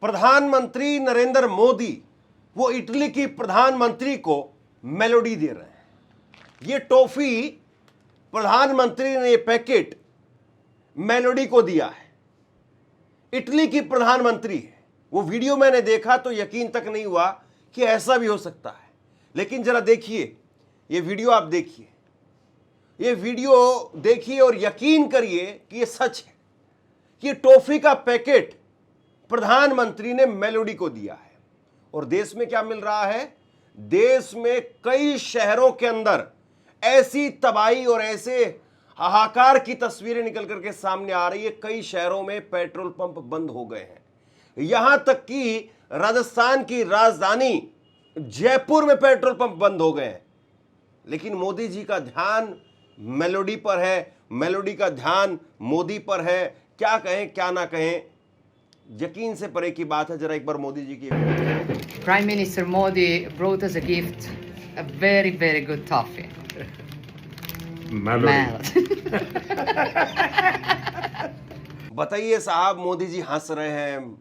प्रधानमंत्री नरेंद्र मोदी वो इटली की प्रधानमंत्री को मेलोडी दे रहे हैं। ये टॉफी प्रधानमंत्री ने ये पैकेट मेलोडी को दिया है। इटली की प्रधानमंत्री है। वो वीडियो मैंने देखा तो यकीन तक नहीं हुआ कि ऐसा भी हो सकता है। लेकिन जरा देखिए, ये वीडियो आप देखिए, ये वीडियो देखिए और यकीन करिए कि ये सच है कि टॉफी का पैकेट प्रधानमंत्री ने मेलोडी को दिया है। और देश में क्या मिल रहा है? देश में कई शहरों के अंदर ऐसी तबाही और ऐसे हाहाकार की तस्वीरें निकल करके सामने आ रही है। कई शहरों में पेट्रोल पंप बंद हो गए हैं। यहां तक कि राजस्थान की राजधानी जयपुर में पेट्रोल पंप बंद हो गए हैं। लेकिन मोदी जी का ध्यान मेलोडी पर है, मेलोडी का ध्यान मोदी पर है। क्या कहें क्या ना कहें, यकीन से परे की बात है। जरा एक बार मोदी जी की। Prime Minister Modi brought us a gift, a very, very good toffee. Melody. बताइए साहब, मोदी जी हंस रहे हैं।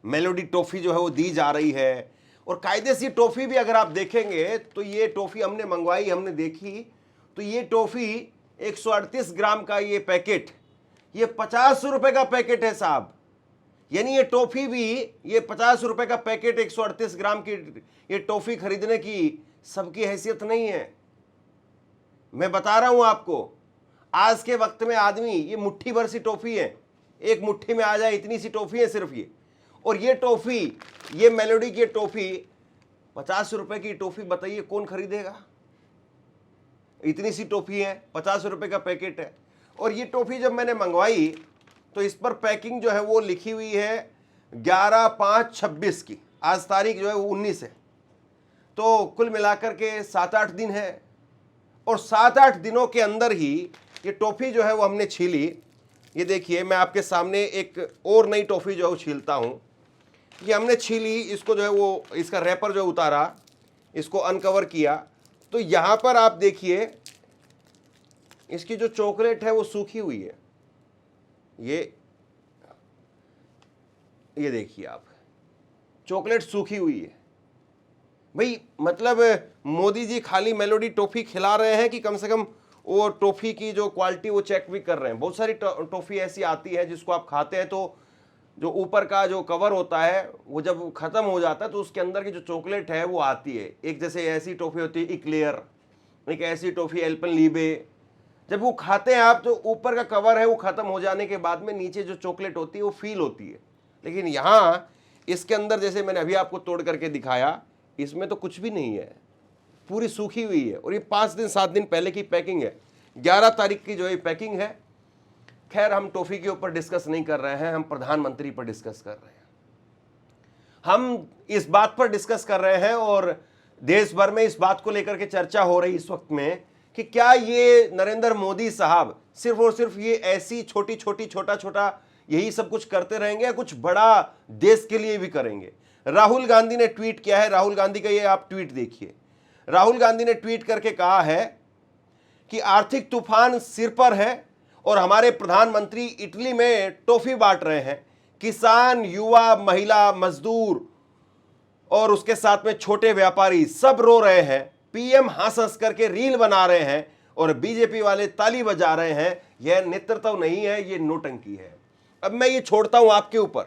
मेलोडी टॉफी जो है वो दी जा रही है। और कायदे से टॉफी भी अगर आप देखेंगे तो ये टॉफी हमने मंगवाई, हमने देखी तो ये टॉफी 138 ग्राम का ये पैकेट, ये 50 रुपए का पैकेट है साहब। यानी ये टॉफी भी, ये 50 रुपए का पैकेट 138 ग्राम की ये टॉफी खरीदने की सबकी हैसियत नहीं है। मैं बता रहा हूं आपको, आज के वक्त में आदमी, ये मुट्ठी भर सी टॉफी है, एक मुट्ठी में आ जाए इतनी सी टॉफी है सिर्फ ये। और ये टॉफी, ये मेलोडी की टॉफी 50 रुपए की टॉफी, बताइए कौन खरीदेगा? इतनी सी टॉफी है, 50 रुपए का पैकेट है। और ये टॉफी जब मैंने मंगवाई तो इस पर पैकिंग जो है वो लिखी हुई है 11/5/26 की। आज तारीख जो है वो 19 है, तो कुल मिलाकर के 7-8 दिन है। और 7-8 दिनों के अंदर ही ये टॉफी जो है वो हमने छीली। ये देखिए, मैं आपके सामने एक और नई टॉफी जो है वो छीलता हूँ। ये हमने छीली, इसको जो है वो, इसका रैपर जो उतारा, इसको अनकवर किया, तो यहाँ पर आप देखिए इसकी जो चॉकलेट है वो सूखी हुई है। ये देखिए आप, चॉकलेट सूखी हुई है। भाई मतलब मोदी जी खाली मेलोडी टॉफी खिला रहे हैं कि कम से कम वो टॉफी की जो क्वालिटी वो चेक भी कर रहे हैं। बहुत सारी टॉफी ऐसी आती है जिसको आप खाते हैं तो जो ऊपर का जो कवर होता है वो जब खत्म हो जाता है तो उसके अंदर की जो चॉकलेट है वो आती है। एक जैसे ऐसी टॉफी होती है इक्लेयर, एक ऐसी टॉफी एल्पेनलीबे। जब वो खाते हैं आप तो ऊपर का कवर है वो खत्म हो जाने के बाद में नीचे जो चॉकलेट होती है वो फील होती है। लेकिन यहाँ इसके अंदर, जैसे मैंने अभी आपको तोड़ करके दिखाया, इसमें तो कुछ भी नहीं है, पूरी सूखी हुई है। और ये 5 दिन 7 दिन पहले की पैकिंग है, 11 तारीख की जो ये पैकिंग है। खैर, हम टॉफी के ऊपर डिस्कस नहीं कर रहे हैं, हम प्रधानमंत्री पर डिस्कस कर रहे हैं। हम इस बात पर डिस्कस कर रहे हैं और देश भर में इस बात को लेकर के चर्चा हो रही इस वक्त में कि क्या ये नरेंद्र मोदी साहब सिर्फ और सिर्फ ये ऐसी छोटी छोटी छोटा छोटा यही सब कुछ करते रहेंगे या कुछ बड़ा देश के लिए भी करेंगे? राहुल गांधी ने ट्वीट किया है। राहुल गांधी का ये आप ट्वीट देखिए। राहुल गांधी ने ट्वीट करके कहा है कि आर्थिक तूफान सिर पर है और हमारे प्रधानमंत्री इटली में टॉफी बांट रहे हैं। किसान, युवा, महिला, मजदूर और उसके साथ में छोटे व्यापारी सब रो रहे हैं। पीएम हंस हंस करके रील बना रहे हैं और बीजेपी वाले ताली बजा रहे हैं। यह नेतृत्व नहीं है, ये नोटंकी है। अब मैं ये छोड़ता हूं आपके ऊपर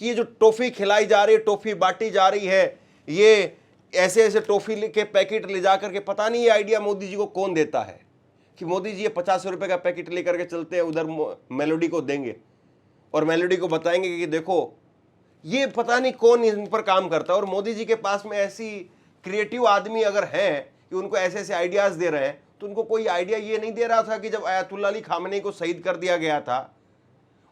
कि ये जो टॉफी खिलाई जा रही है, टॉफी बांटी जा रही है, ये ऐसे ऐसे टॉफी के पैकेट ले जा करके, पता नहीं ये आइडिया मोदी जी को कौन देता है कि मोदी जी ये 50 रुपए का पैकेट लेकर के चलते हैं, उधर मेलोडी को देंगे और मेलोडी को बताएंगे कि देखो, ये पता नहीं कौन इन पर काम करता है। और मोदी जी के पास में ऐसी क्रिएटिव आदमी अगर हैं कि उनको ऐसे ऐसे आइडियाज दे रहे हैं, तो उनको कोई आइडिया ये नहीं दे रहा था कि जब अयातुल्ला अली खामनेई को शहीद कर दिया गया था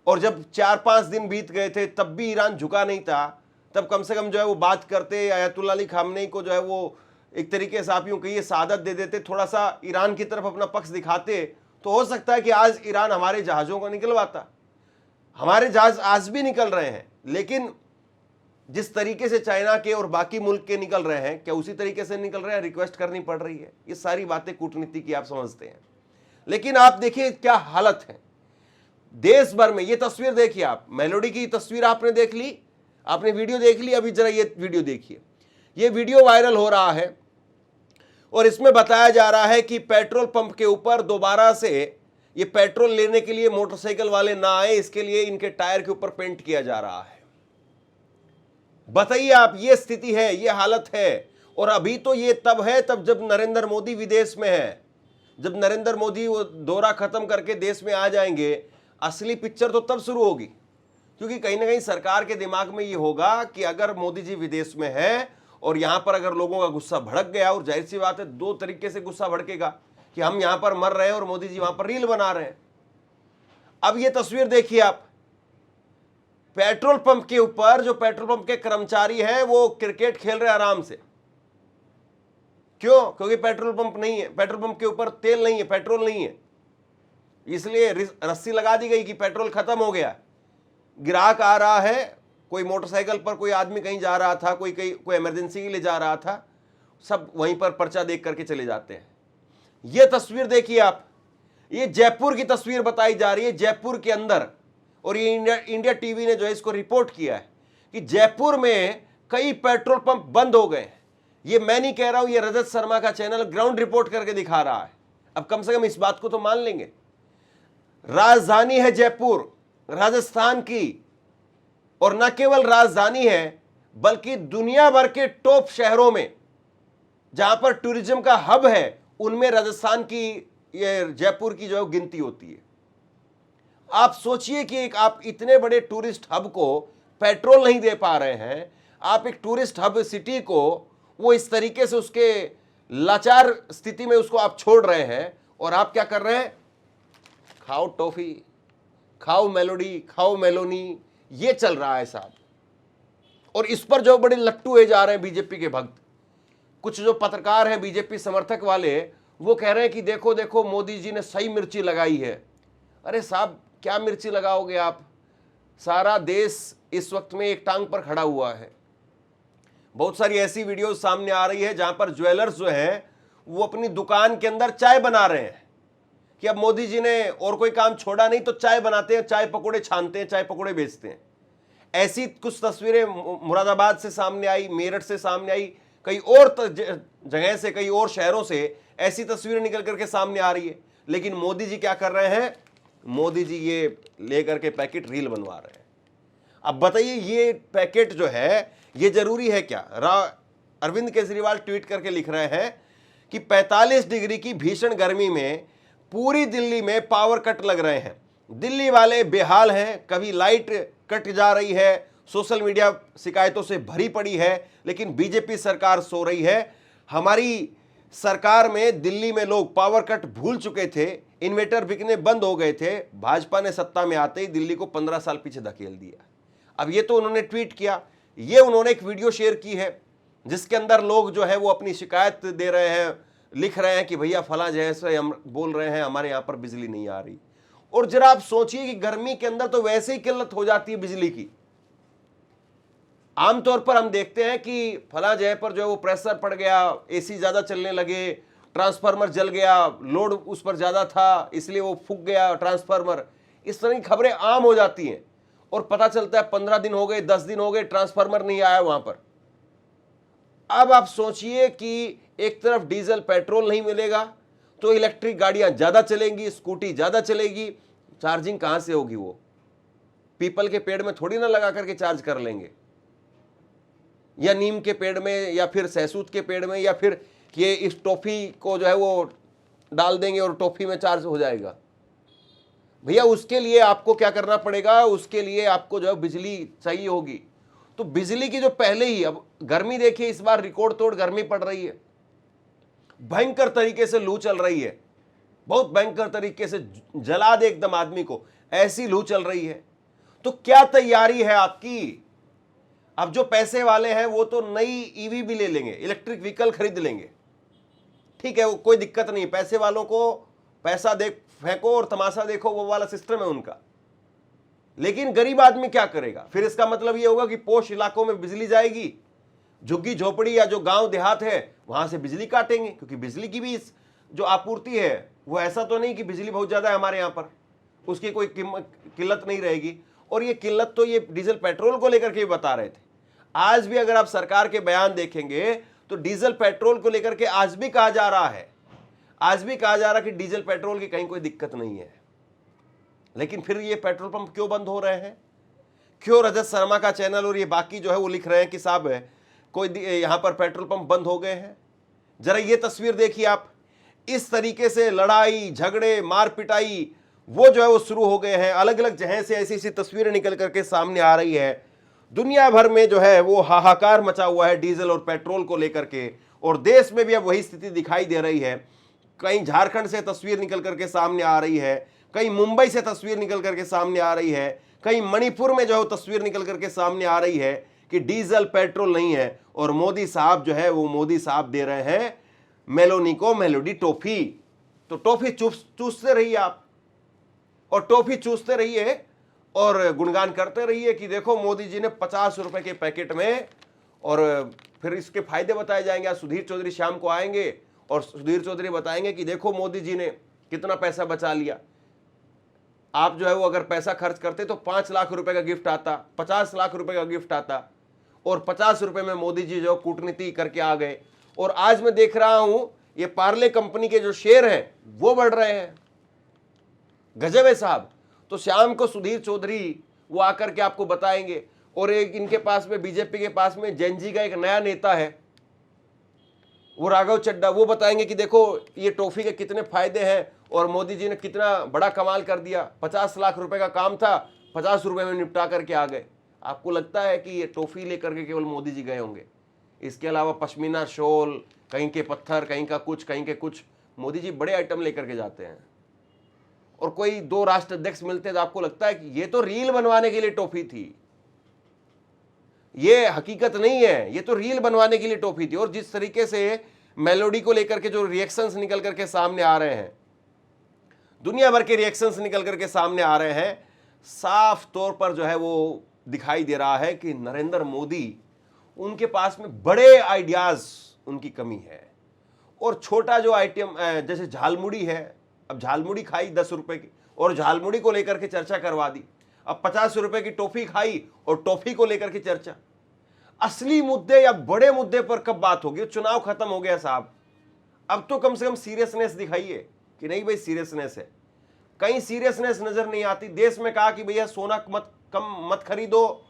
और जब 4-5 दिन बीत गए थे तब भी ईरान झुका नहीं था, तब कम से कम जो है वो बात करते, अयातुल्ला अली खामनेई को जो है वो एक तरीके से आप यूं कहिए शहादत दे देते, थोड़ा सा ईरान की तरफ अपना पक्ष दिखाते, तो हो सकता है कि आज ईरान हमारे जहाज़ों को निकलवाता। हमारे जहाज़ आज भी निकल रहे हैं, लेकिन जिस तरीके से चाइना के और बाकी मुल्क के निकल रहे हैं, क्या उसी तरीके से निकल रहे हैं? रिक्वेस्ट करनी पड़ रही है। ये सारी बातें कूटनीति की आप समझते हैं। लेकिन आप देखिए क्या हालत है देश भर में। ये तस्वीर देखिए आप, मेलोडी की तस्वीर आपने देख ली। आपने वीडियो देख ली, अभी जरा ये वीडियो देखिए। ये वीडियो वायरल हो रहा है और इसमें बताया जा रहा है कि पेट्रोल पंप के ऊपर दोबारा से ये पेट्रोल लेने के लिए मोटरसाइकिल वाले ना आए, इसके लिए इनके टायर के ऊपर पेंट किया जा रहा है। बताइए आप, ये स्थिति है, ये हालत है। और अभी तो ये तब है तब जब नरेंद्र मोदी विदेश में है। जब नरेंद्र मोदी वो दौरा खत्म करके देश में आ जाएंगे, असली पिक्चर तो तब शुरू होगी। क्योंकि कहीं ना कहीं सरकार के दिमाग में ये होगा कि अगर मोदी जी विदेश में है और यहां पर अगर लोगों का गुस्सा भड़क गया, और जाहिर सी बात है दो तरीके से गुस्सा भड़केगा कि हम यहां पर मर रहे हैं और मोदी जी वहां पर रील बना रहे हैं। अब ये तस्वीर देखिए आप, पेट्रोल पंप के ऊपर जो पेट्रोल पंप के कर्मचारी हैं वो क्रिकेट खेल रहे हैं आराम से। क्यों? क्योंकि पेट्रोल पंप नहीं है, पेट्रोल पंप के ऊपर तेल नहीं है, पेट्रोल नहीं है, इसलिए रस्सी लगा दी गई कि पेट्रोल खत्म हो गया। ग्राहक आ रहा है, कोई मोटरसाइकिल पर कोई आदमी कहीं जा रहा था, कोई इमरजेंसी के लिए जा रहा था, सब वहीं पर पर्चा देख करके चले जाते हैं। ये तस्वीर देखिए आप, ये जयपुर की तस्वीर बताई जा रही है, जयपुर के अंदर। और ये इंडिया टीवी ने जो है इसको रिपोर्ट किया है कि जयपुर में कई पेट्रोल पंप बंद हो गए हैं। ये मैं नहीं कह रहा हूं, ये रजत शर्मा का चैनल ग्राउंड रिपोर्ट करके दिखा रहा है। अब कम से कम इस बात को तो मान लेंगे। राजधानी है जयपुर, राजस्थान की, और न केवल राजधानी है बल्कि दुनिया भर के टॉप शहरों में जहां पर टूरिज्म का हब है, उनमें राजस्थान की, ये जयपुर की जो गिनती होती है। आप सोचिए कि आप इतने बड़े टूरिस्ट हब को पेट्रोल नहीं दे पा रहे हैं, आप एक टूरिस्ट हब सिटी को वो इस तरीके से उसके लाचार स्थिति में उसको आप छोड़ रहे हैं, और आप क्या कर रहे हैं? खाओ टॉफी, खाओ मेलोडी, खाओ मेलोनी, ये चल रहा है साहब। और इस पर जो बड़े लट्टू हुए जा रहे हैं बीजेपी के भक्त, कुछ जो पत्रकार हैं बीजेपी समर्थक वाले, वो कह रहे हैं कि देखो देखो मोदी जी ने सही मिर्ची लगाई है। अरे साहब, क्या मिर्ची लगाओगे आप? सारा देश इस वक्त में एक टांग पर खड़ा हुआ है। बहुत सारी ऐसी वीडियोस सामने आ रही है जहां पर ज्वेलर्स जो हैं वो अपनी दुकान के अंदर चाय बना रहे हैं कि अब मोदी जी ने और कोई काम छोड़ा नहीं तो चाय बनाते हैं, चाय पकौड़े छानते हैं, चाय पकौड़े बेचते हैं। ऐसी कुछ तस्वीरें मुरादाबाद से सामने आई, मेरठ से सामने आई, कई और जगह से, कई और शहरों से ऐसी तस्वीरें निकल करके सामने आ रही है। लेकिन मोदी जी क्या कर रहे हैं? मोदी जी ये लेकर के पैकेट रील बनवा रहे हैं। अब बताइए, ये पैकेट जो है ये जरूरी है क्या? अरविंद केजरीवाल ट्वीट करके लिख रहे हैं कि 45 डिग्री की भीषण गर्मी में पूरी दिल्ली में पावर कट लग रहे हैं, दिल्ली वाले बेहाल हैं, कभी लाइट कट जा रही है, सोशल मीडिया शिकायतों से भरी पड़ी है, लेकिन बीजेपी सरकार सो रही है। हमारी सरकार में दिल्ली में लोग पावर कट भूल चुके थे, इन्वर्टर बिकने बंद हो गए थे, भाजपा ने सत्ता में आते ही दिल्ली को 15 साल पीछे धकेल दिया। अब ये तो उन्होंने ट्वीट किया, ये उन्होंने एक वीडियो शेयर की है जिसके अंदर लोग जो है वो अपनी शिकायत दे रहे हैं, लिख रहे हैं कि भैया फला जैसे हम बोल रहे हैं, हमारे यहाँ पर बिजली नहीं आ रही। और जरा आप सोचिए कि गर्मी के अंदर तो वैसे ही किल्लत हो जाती है बिजली की। आमतौर पर हम देखते हैं कि फला जगह पर जो है वो प्रेशर पड़ गया, एसी ज्यादा चलने लगे, ट्रांसफार्मर जल गया, लोड उस पर ज्यादा था इसलिए वो फूक गया ट्रांसफार्मर। इस तरह की खबरें आम हो जाती हैं और पता चलता है 15 दिन हो गए, 10 दिन हो गए, ट्रांसफार्मर नहीं आया वहां पर। अब आप सोचिए कि एक तरफ डीजल पेट्रोल नहीं मिलेगा तो इलेक्ट्रिक गाड़ियां ज्यादा चलेंगी, स्कूटी ज्यादा चलेगी, चार्जिंग कहां से होगी? वो पीपल के पेड़ में थोड़ी ना लगा करके चार्ज कर लेंगे, या नीम के पेड़ में, या फिर सहसूत के पेड़ में, या फिर ये इस टॉफी को जो है वो डाल देंगे और टॉफी में चार्ज हो जाएगा। भैया उसके लिए आपको क्या करना पड़ेगा? उसके लिए आपको जो है बिजली चाहिए होगी। तो बिजली की जो पहले ही, अब गर्मी देखिए इस बार रिकॉर्ड तोड़ गर्मी पड़ रही है, भयंकर तरीके से लू चल रही है, बहुत भयंकर तरीके से जला दे एकदम आदमी को, ऐसी लू चल रही है। तो क्या तैयारी है आपकी? अब जो पैसे वाले हैं वो तो नई ईवी भी ले लेंगे, इलेक्ट्रिक व्हीकल खरीद लेंगे, ठीक है, वो कोई दिक्कत नहीं। पैसे वालों को पैसा दे फेंको और तमाशा देखो, वो वाला सिस्टम है उनका। लेकिन गरीब आदमी क्या करेगा? फिर इसका मतलब ये होगा कि पोश इलाकों में बिजली जाएगी, झुग्गी झोपड़ी या जो गांव देहात है वहां से बिजली काटेंगे, क्योंकि बिजली की भी जो आपूर्ति है वो ऐसा तो नहीं कि बिजली बहुत ज्यादा है हमारे यहाँ पर, उसकी कोई किल्लत नहीं रहेगी। और ये किल्लत तो ये डीजल पेट्रोल को लेकर के भी बता रहे थे आज भी अगर आप सरकार के बयान देखेंगे तो डीजल पेट्रोल को लेकर के आज भी कहा जा रहा है, आज भी कहा जा रहा है कि डीजल पेट्रोल की कहीं कोई दिक्कत नहीं है। लेकिन फिर ये पेट्रोल पंप क्यों बंद हो रहे हैं? क्यों रजत शर्मा का चैनल और ये बाकी जो है वो लिख रहे हैं कि साहब कोई यहां पर पेट्रोल पंप बंद हो गए हैं? जरा ये तस्वीर देखिए आप, इस तरीके से लड़ाई झगड़े मार पिटाई वो जो है वो शुरू हो गए हैं। अलग अलग जगह से ऐसी ऐसी तस्वीरें निकल करके सामने आ रही है। दुनिया भर में जो है वो हाहाकार मचा हुआ है डीजल और पेट्रोल को लेकर के, और देश में भी अब वही स्थिति दिखाई दे रही है। कहीं झारखंड से तस्वीर निकल करके सामने आ रही है, कहीं मुंबई से तस्वीर निकल करके सामने आ रही है, कहीं मणिपुर में जो है तस्वीर निकल करके सामने आ रही है कि डीजल पेट्रोल नहीं है। और मोदी साहब जो है वो मोदी साहब दे रहे हैं मेलोनी को मेलोडी टॉफी। तो टॉफी चूसते रहिए आप, और टॉफी चूसते रहिए और गुणगान करते रहिए कि देखो मोदी जी ने 50 रुपए के पैकेट में, और फिर इसके फायदे बताए जाएंगे। आज सुधीर चौधरी शाम को आएंगे और सुधीर चौधरी बताएंगे कि देखो मोदी जी ने कितना पैसा बचा लिया। आप जो है वो अगर पैसा खर्च करते तो 5 लाख रुपए का गिफ्ट आता, 50 लाख रुपए का गिफ्ट आता, और 50 रुपए में मोदी जी जो कूटनीति करके आ गए। और आज मैं देख रहा हूं ये पार्ले कंपनी के जो शेयर हैं वो बढ़ रहे हैं। गजब है साहब। तो शाम को सुधीर चौधरी वो आकर के आपको बताएंगे। और एक इनके पास में बीजेपी के पास में जेनजी का एक नया नेता है, वो राघव चड्डा, वो बताएंगे कि देखो ये टॉफी के कितने फायदे हैं और मोदी जी ने कितना बड़ा कमाल कर दिया। 50 लाख रुपए का काम था, 50 रुपए में निपटा करके आ गए। आपको लगता है कि ये टॉफी लेकर के केवल मोदी जी गए होंगे? इसके अलावा पश्मीना शॉल, कहीं के पत्थर, कहीं का कुछ, कहीं के कुछ, मोदी जी बड़े आइटम लेकर के जाते हैं। और कोई 2 राष्ट्राध्यक्ष मिलते हैं तो आपको लगता है कि ये तो रील बनवाने के लिए टॉफी थी, ये हकीकत नहीं है, ये तो रील बनवाने के लिए टॉफी थी। और जिस तरीके से मेलोडी को लेकर के जो रिएक्शंस निकल करके सामने आ रहे हैं, दुनिया भर के रिएक्शंस निकल करके सामने आ रहे हैं, साफ तौर पर जो है वो दिखाई दे रहा है कि नरेंद्र मोदी, उनके पास में बड़े आइडियाज उनकी कमी है। और छोटा जो आइटम जैसे झालमुड़ी है, अब झालमुड़ी खाई 10 रुपए की और झालमुड़ी को लेकर के चर्चा करवा दी। अब 50 रुपए की टॉफी खाई और टॉफी को लेकर के चर्चा। असली मुद्दे या बड़े मुद्दे पर कब बात होगी? चुनाव खत्म हो गया साहब, अब तो कम से कम सीरियसनेस दिखाइए कि नहीं भाई सीरियसनेस है। कहीं सीरियसनेस नजर नहीं आती। देश में कहा कि भैया सोना मत खरीदो,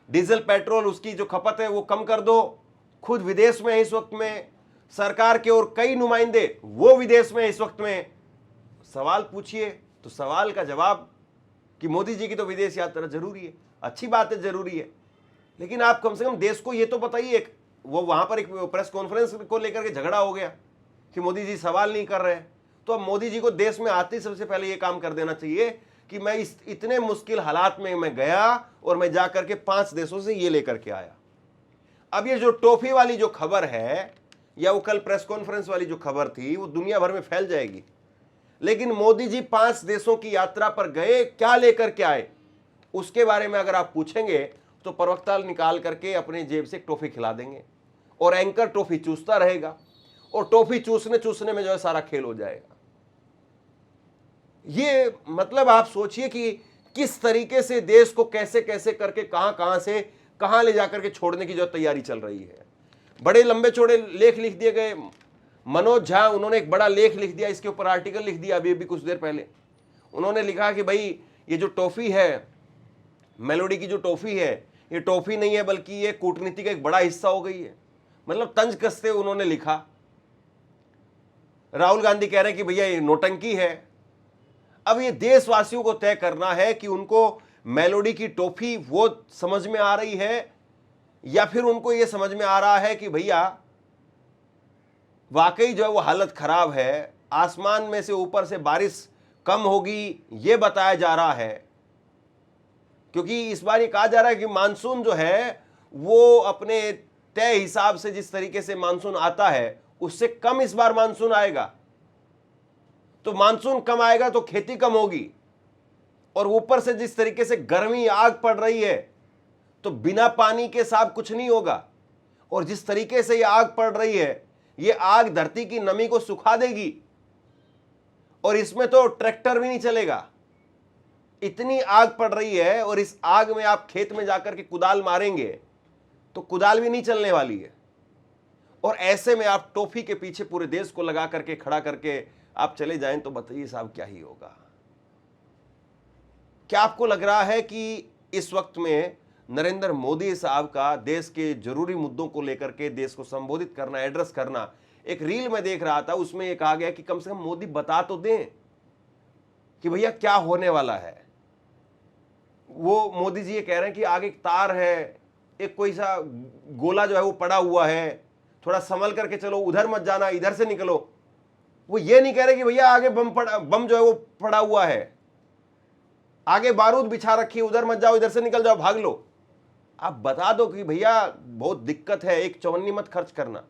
डीजल पेट्रोल उसकी जो खपत है वो कम कर दो। खुद विदेश में इस वक्त में सरकार के और कई नुमाइंदे वो विदेश में इस वक्त में। सवाल पूछिए तो सवाल का जवाब कि मोदी जी की तो विदेश यात्रा जरूरी है, अच्छी बात है, जरूरी है, लेकिन आप कम से कम देश को ये तो बताइए। वो वहां पर एक प्रेस कॉन्फ्रेंस को लेकर के झगड़ा हो गया कि मोदी जी सवाल नहीं कर रहे हैं। तो अब मोदी जी को देश में आते ही सबसे पहले ये काम कर देना चाहिए कि मैं इस इतने मुश्किल हालात में मैं गया और मैं जाकर के 5 देशों से ये लेकर के आया। अब ये जो टॉफी वाली जो खबर है या वो कल प्रेस कॉन्फ्रेंस वाली जो खबर थी वो दुनिया भर में फैल जाएगी। लेकिन मोदी जी 5 देशों की यात्रा पर गए, क्या लेकर के आए, उसके बारे में अगर आप पूछेंगे तो प्रवक्ता निकाल करके अपने जेब से टॉफी खिला देंगे और एंकर टॉफी चूसता रहेगा और टॉफी चूसने में जो है सारा खेल हो जाएगा। ये मतलब आप सोचिए कि किस तरीके से देश को कैसे कैसे करके कहां से कहां ले जाकर के छोड़ने की जो तैयारी चल रही है। बड़े लंबे चौड़े लेख लिख दिए गए। मनोज झा, उन्होंने एक बड़ा लेख लिख दिया, इसके ऊपर आर्टिकल लिख दिया अभी कुछ देर पहले। उन्होंने लिखा कि भाई ये जो टॉफी है, मेलोडी की जो टॉफी है, ये टॉफी नहीं है बल्कि ये कूटनीति का एक बड़ा हिस्सा हो गई है। मतलब तंज कसते उन्होंने लिखा। राहुल गांधी कह रहे हैं कि भैया ये नोटंकी है। अब ये देशवासियों को तय करना है कि उनको मेलोडी की टॉफी वो समझ में आ रही है या फिर उनको ये समझ में आ रहा है कि भैया वाकई जो है वो हालत खराब है, आसमान में से ऊपर से बारिश कम होगी ये बताया जा रहा है। क्योंकि इस बार ये कहा जा रहा है कि मानसून जो है वो अपने तय हिसाब से जिस तरीके से मानसून आता है उससे कम इस बार मानसून आएगा। तो मानसून कम आएगा तो खेती कम होगी, और ऊपर से जिस तरीके से गर्मी आग पड़ रही है तो बिना पानी के साहब कुछ नहीं होगा। और जिस तरीके से ये आग पड़ रही है, ये आग धरती की नमी को सुखा देगी और इसमें तो ट्रैक्टर भी नहीं चलेगा। इतनी आग पड़ रही है और इस आग में आप खेत में जाकर के कुदाल मारेंगे तो कुदाल भी नहीं चलने वाली है। और ऐसे में आप टॉफी के पीछे पूरे देश को लगा करके खड़ा करके आप चले जाएं तो बताइए साहब क्या ही होगा। क्या आपको लग रहा है कि इस वक्त में नरेंद्र मोदी साहब का देश के जरूरी मुद्दों को लेकर के देश को संबोधित करना, एड्रेस करना, एक रील में देख रहा था, उसमें ये कहा गया कि कम से कम मोदी बता तो दें कि भैया क्या होने वाला है। वो मोदी जी ये कह रहे हैं कि आगे एक तार है, एक कोई सा गोला जो है वो पड़ा हुआ है, थोड़ा संभल करके चलो, उधर मत जाना, इधर से निकलो। वो ये नहीं कह रहे कि भैया आगे बम जो है वो पड़ा हुआ है, आगे बारूद बिछा रखी है, उधर मत जाओ, इधर से निकल जाओ, भाग लो। आप बता दो कि भैया बहुत दिक्कत है, एक चवन्नी मत खर्च करना,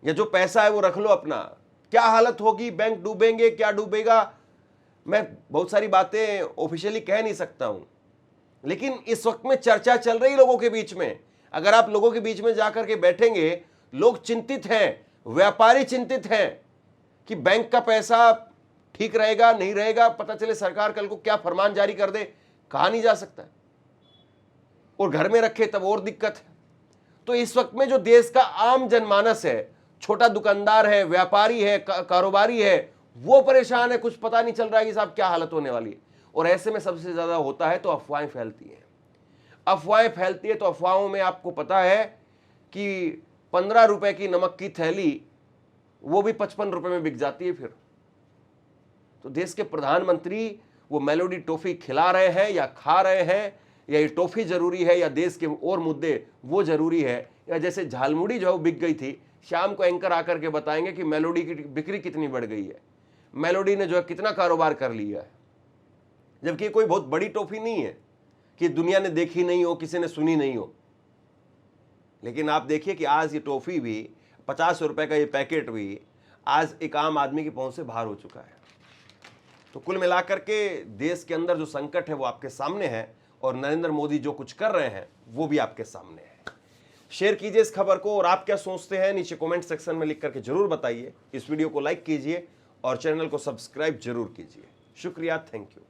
या जो पैसा है वो रख लो अपना। क्या हालत होगी, बैंक डूबेंगे, क्या डूबेगा, मैं बहुत सारी बातें ऑफिशियली कह नहीं सकता हूं, लेकिन इस वक्त में चर्चा चल रही लोगों के बीच में। अगर आप लोगों के बीच में जाकर के बैठेंगे, लोग चिंतित हैं, व्यापारी चिंतित हैं कि बैंक का पैसा ठीक रहेगा नहीं रहेगा, पता चले सरकार कल को क्या फरमान जारी कर दे, कहा नहीं जा सकता, और घर में रखे तब और दिक्कत है। तो इस वक्त में जो देश का आम जनमानस है, छोटा दुकानदार है, व्यापारी है, कारोबारी है, वो परेशान है, कुछ पता नहीं चल रहा है कि साहब क्या हालत होने वाली है। और ऐसे में सबसे ज्यादा होता है तो अफवाहें फैलती हैं। अफवाहें फैलती है तो अफवाहों में आपको पता है कि 15 रुपए की नमक की थैली वो भी 55 रुपए में बिक जाती है फिर। तो देश के प्रधानमंत्री वो मेलोडी टॉफी खिला रहे हैं या खा रहे हैं, या ये टॉफी जरूरी है, या देश के और मुद्दे वो जरूरी है, या जैसे झालमुड़ी जो है वो बिक गई थी, शाम को एंकर आकर के बताएंगे कि मेलोडी की बिक्री कितनी बढ़ गई है, मेलोडी ने जो है कितना कारोबार कर लिया है। जबकि कोई बहुत बड़ी टॉफी नहीं है कि दुनिया ने देखी नहीं हो, किसी ने सुनी नहीं हो। लेकिन आप देखिए कि आज ये टॉफी भी 50 रुपए का ये पैकेट भी आज एक आम आदमी की पहुंच से बाहर हो चुका है। तो कुल मिलाकर के देश के अंदर जो संकट है वो आपके सामने है, और नरेंद्र मोदी जो कुछ कर रहे हैं वो भी आपके सामने है। शेयर कीजिए इस खबर को, और आप क्या सोचते हैं नीचे कमेंट सेक्शन में लिख करके जरूर बताइए। इस वीडियो को लाइक कीजिए और चैनल को सब्सक्राइब जरूर कीजिए। शुक्रिया, थैंक यू।